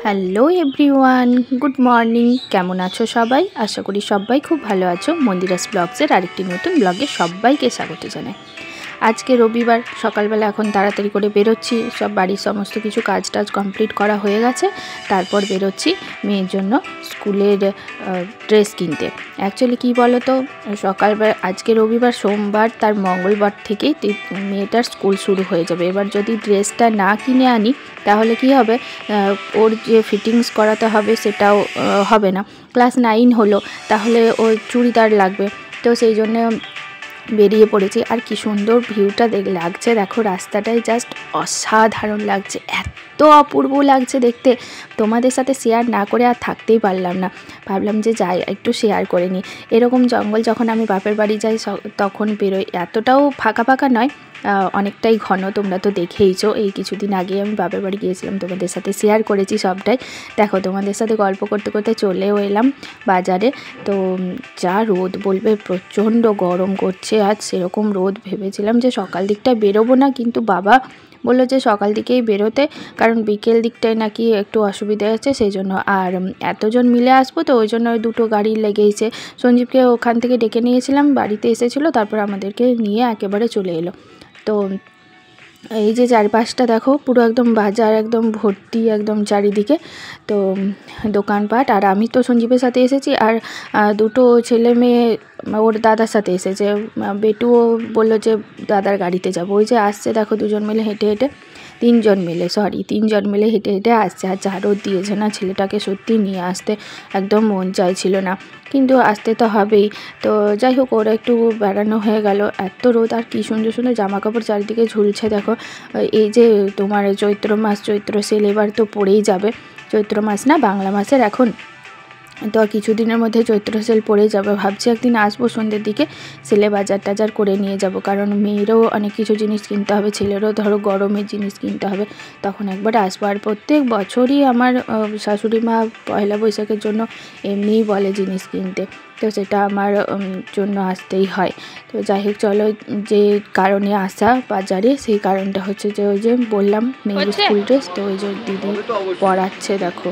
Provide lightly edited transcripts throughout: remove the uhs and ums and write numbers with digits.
Hello everyone, good morning. কেমন আছো সবাই? আশা করি সবাই খুব ভালো আছো। মন্দিরাস ব্লগসের আরেকটি নতুন ব্লগে সবাইকে স্বাগত জানাই। আজকে রবিবার, সকালবেলা এখন তাড়াতাড়ি করে বেরোচ্ছি। সব বাড়ির সমস্ত কিছু কাজ টাজ কমপ্লিট করা হয়ে গেছে। তারপর বেরোচ্ছি মেয়ের জন্য স্কুলের ড্রেস কিনতে। অ্যাকচুয়ালি কী বলো তো, সকালবেলা আজকে রবিবার, সোমবার তার মঙ্গলবার থেকেই মেয়েটার স্কুল শুরু হয়ে যাবে। এবার যদি ড্রেসটা না কিনে আনি তাহলে কি হবে, ওর যে ফিটিংস করাতে হবে সেটাও হবে না। ক্লাস 9 হলো, তাহলে ওর চুড়িদার লাগবে। তো সেই জন্য বেরিয়ে পড়েছি। আর কি সুন্দর ভিউটা লাগছে, দেখো রাস্তাটাই জাস্ট অসাধারণ লাগছে, এত অপূর্ব লাগছে দেখতে। তোমাদের সাথে শেয়ার না করে আর থাকতেই পারলাম না, ভাবলাম যে যাই একটু শেয়ার করে নিই। এরকম জঙ্গল যখন আমি বাপের বাড়ি যাই তখন বেরোই, এতটাও ফাঁকা ফাঁকা নয়, অনেকটাই ঘন। তোমরা তো দেখেইছো, এই কিছুদিন আগে আমি বাপের বাড়ি গিয়েছিলাম, তোমাদের সাথে শেয়ার করেছি সবটাই। দেখো তোমাদের সাথে গল্প করতে করতে চলেও এলাম বাজারে। তো যা রোদ বলবে, প্রচণ্ড গরম করছে আজ। সেরকম রোদ, ভেবেছিলাম যে সকাল দিকটায় বেরোবো না, কিন্তু বাবা বললো যে সকাল দিকেই বেরোতে, কারণ বিকেল দিকটায় নাকি একটু অসুবিধা আছে সেই জন্য। আর এতজন মিলে আসবো তো ওই জন্য দুটো গাড়ি লেগেইছে। সঞ্জীবকে ওখান থেকে ডেকে নিয়েছিলাম, বাড়িতে এসেছিলো, তারপর আমাদেরকে নিয়ে একেবারে চলে এলো। তো এই যে চারপাশটা দেখো, পুরো একদম বাজার একদম ভর্তি, একদম চারিদিকে তো দোকানপাট। আর আমি তো সঞ্জীবের সাথে এসেছি, আর দুটো ছেলে মেয়ে ওর দাদার সাথে এসেছে। বেটুও বললো যে দাদার গাড়িতে যাবো। ওই যে আসছে দেখো, তিনজন মিলে হেঁটে হেঁটে আসছে। আর যা রোদ দিয়েছে না, ছেলেটাকে সত্যি নিয়ে আসতে একদম মন চাইছিল না, কিন্তু আসতে তো হবেই। তো যাই হোক, ওরা একটু বেড়ানো হয়ে গেল। এত রোদ, আর কি সুন্দর সুন্দর জামা কাপড় চারিদিকে ঝুলছে দেখো। এই যে তোমার চৈত্র মাস, চৈত্র সেল এবার তো পড়েই যাবে। চৈত্র মাস না, বাংলা মাসের এখন তো কিছুদিনের মধ্যে চৈত্র সেল পড়ে যাবে। ভাবছি একদিন আসবো সন্ধ্যের দিকে, সেলে বাজার টাজার করে নিয়ে যাব, কারণ মেয়েরও অনেক কিছু জিনিস কিনতে হবে, ছেলেরও ধরো গরমের জিনিস কিনতে হবে, তখন একবার আসবো। আর প্রত্যেক বছরই আমার শাশুড়ি মা পয়লা বৈশাখের জন্য এমনিই বলে জিনিস কিনতে, তো সেটা আমার জন্য আসতেই হয়। তো যাই হোক, চলো, যে কারণে আসা বাজারে, সেই কারণটা হচ্ছে যে ওই যে বললাম মেয়ের স্কুল ড্রেস, তো ওই যে দিদি পড়াচ্ছে দেখো।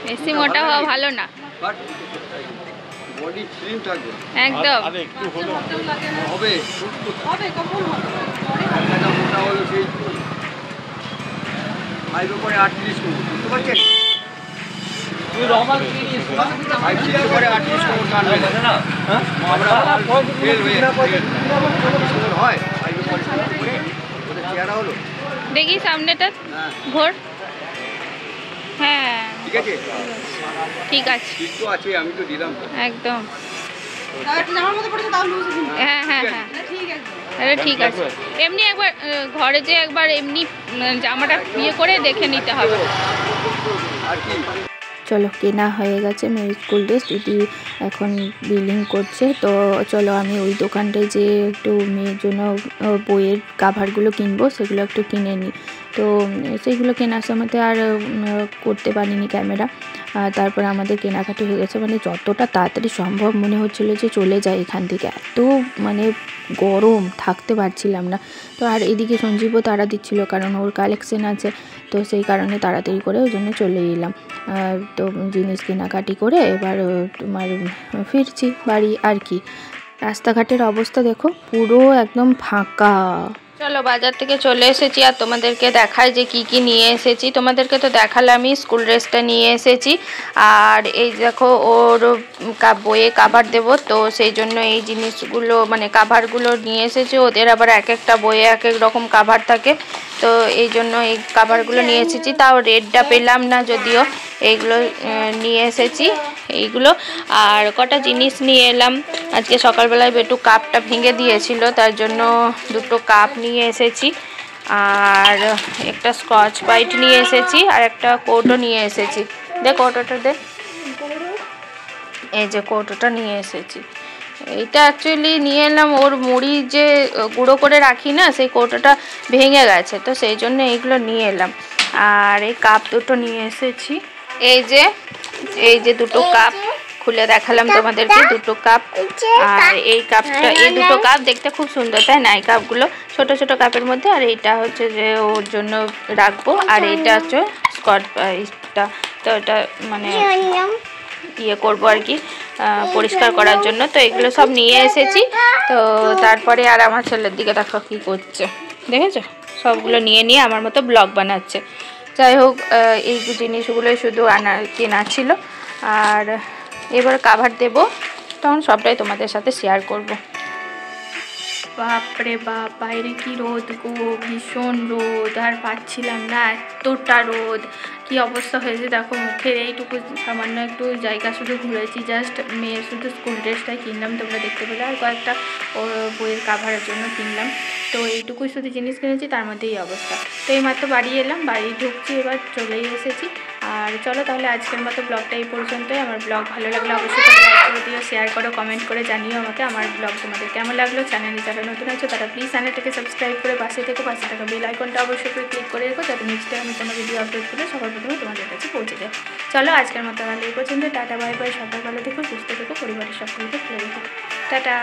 বেশি মোটা হওয়া ভালো না, বডি স্লিম থাকবে একদম। আরে একটু হলো হবে কখন হবে একটা মোটা হলো সেই 5 উপরে 38 কোণ, বুঝতে পারছেন? তুই রমাল কি নিস? 5 উপরে 38 কোণ কাটবে না, হ্যাঁ? আমরা ফেল হয়ে হয় 5 উপরে ওটা চেহারা হলো। দেখি সামনেটা ঘোর। হ্যাঁ ঠিক আছে, ঠিক আছে, ঠিক তো আছে, আমি তো দিলাম একদম। হ্যাঁ হ্যাঁ হ্যাঁ, ঠিক আছে। এমনি একবার ঘরে যে একবার এমনি জামাটা ইয়ে করে দেখে নিতে হবে। আর কি। চলো, কেনা হয়ে গেছে মেয়ের স্কুল ড্রেস, দিদি এখন বিলিং করছে। তো চলো আমি ওই দোকানটায় যে একটু মেয়ের জন্য বইয়ের কাভারগুলো কিনবো, সেগুলো একটু কিনে নিই। তো সেইগুলো কেনার সময়তে আর করতে পারিনি ক্যামেরা। তারপর আমাদের কেনাকাটি হয়ে গেছে, মানে যতটা তাড়াতাড়ি সম্ভব মনে হচ্ছিলো যে চলে যায় এখান থেকে, এত মানে গরম, থাকতে পারছিলাম না। তো আর এদিকে সঞ্জীবও তাড়া দিচ্ছিল, কারণ ওর কালেকশন আছে, তো সেই কারণে তাড়াতাড়ি করে ওই জন্য চলে এলাম। তো জিনিস কেনাকাটি করে এবার তোমার ফিরছি বাড়ি। আর কি, রাস্তাঘাটের অবস্থা দেখো, পুরো একদম ফাঁকা। চলো, বাজার থেকে চলে এসেছি, আর তোমাদেরকে দেখাই যে কি কি নিয়ে এসেছি। তোমাদেরকে তো দেখালামই, স্কুল ড্রেসটা নিয়ে এসেছি। আর এই দেখো, ওর বইয়ে কাভার দেব, তো সেই জন্য এই জিনিসগুলো মানে কাভারগুলো নিয়ে এসেছি। ওদের আবার এক একটা বইয়ে এক এক রকম কাভার থাকে, তো এই জন্য এই কাভারগুলো নিয়ে এসেছি। তাও রেডটা পেলাম না, যদিও এইগুলো নিয়ে এসেছি এইগুলো। আর কটা জিনিস নিয়ে এলাম, আজকে সকালবেলায় বেটু কাপটা ভেঙে দিয়েছিল, তার জন্য দুটো কাপ নিয়ে এসেছি। আর একটা স্কচ ব্রাইট নিয়ে এসেছি, আর একটা কৌটো নিয়ে এসেছি। দেখ কৌটোটা দে, এই যে কৌটোটা নিয়ে এসেছি। এইটা অ্যাকচুয়ালি নিয়ে এলাম, ওর মুড়ি যে গুঁড়ো করে রাখি না, সেই কৌটোটা ভেঙে গেছে, তো সেই জন্য এইগুলো নিয়ে এলাম। আর এই কাপ দুটো নিয়ে এসেছি, এই যে দুটো কাপ, খুলে দেখালাম তোমাদেরকে দুটো কাপ। আর এই কাপটা, এই দুটো কাপ দেখতে খুব সুন্দর, তাই না? এই কাপগুলো ছোট ছোট কাপের মধ্যে। আর এইটা হচ্ছে যে ওর জন্য রাখবো, আর এইটা হচ্ছে স্কট ব্রাইটটা। তো এটা মানে ইয়ে করবো আর কি, পরিষ্কার করার জন্য। তো এগুলো সব নিয়ে এসেছি। তো তারপরে আর আমার ছেলের দিকে দেখো কী করছে, দেখেছো? সবগুলো নিয়ে নিয়ে আমার মতো ব্লগ বানাচ্ছে। যাই হোক, এই জিনিসগুলোই শুধু কেনা ছিল। আর এবার কাভার দেবো, তখন সবটাই তোমাদের সাথে শেয়ার করব। বাপরে বাপ, বাইরে কি রোদ গো, ভীষণ রোদ, আর পাচ্ছিলাম না, এতটা রোদ। কি অবস্থা হয়েছে দেখো, মুখের এইটুকু সামান্য একটু জায়গা শুধু ঘুরেছি, জাস্ট মেয়ের শুধু স্কুল ড্রেসটাই কিনলাম, তোমরা দেখতে পেলে, আর কয়েকটা ওর বইয়ের কাভারের জন্য কিনলাম। তো এইটুকুই শুধু জিনিস কিনেছি, তার মধ্যে এই অবস্থা। তো এইমাত্র বাড়ি এলাম, বাড়ি ঢুকছি, এবার চলেই এসেছি। আর চলো তাহলে আজকের মতো ব্লগটা এই পর্যন্তই। আমার ব্লগ ভালো লাগলে অবশ্যই লাইক করে দিও, শেয়ার করো, কমেন্ট করে জানিও আমাকে আমার ব্লগ তোমাদের কেমন লাগলো। চ্যানেলে যারা নতুন আছো তারা প্লিজ চ্যানেলটাকে সাবস্ক্রাইব করে পাশে থেকে পাশে থাকা বেল আইকনটা অবশ্যই করে ক্লিক করে রেখো, যাতে নেক্সট টাইম আমি কোনো ভিডিও আপলোড করলে সবার প্রথমে তোমাদের কাছে পৌঁছে যায়। চলো আজকের মতো তাহলে এই পর্যন্ত। টাটা, বাই বাই, সবাই ভালো থেকো, সুস্থ থেকো, পরিবারের সকলকে ভালো রেখো, টাটা।